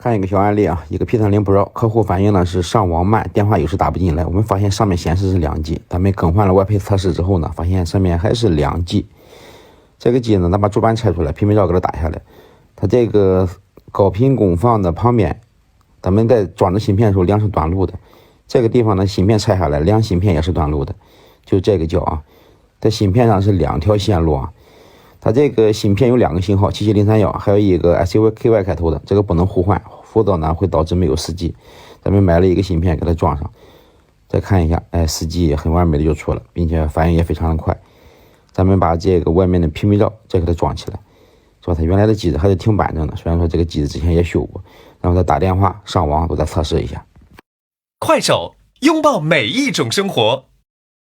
看一个小案例啊，一个 P30 Pro 客户反映呢是上网慢，电话有时打不进来。我们发现上面显示是2G，咱们更换了外配测试之后呢，发现上面还是2G。这个机呢，咱把主板拆出来，平面罩给它打下来，它这个高频功放的旁边，咱们在装着芯片的时候量是短路的。这个地方呢，芯片拆下来，量芯片也是短路的，就这个角啊，在芯片上是2条线路啊。它这个芯片有2个型号，77031，还有一个 SUKY 开头的，这个不能互换，否则呢会导致没有4G。咱们买了一个芯片给它装上，再看一下，4G 很完美的就出了，并且反应也非常的快。咱们把这个外面的平面罩再给它装起来，是吧？它原来的机子还是挺板正的，虽然说这个机子之前也修过，然后再打电话、上网都再测试一下。快手，拥抱每一种生活。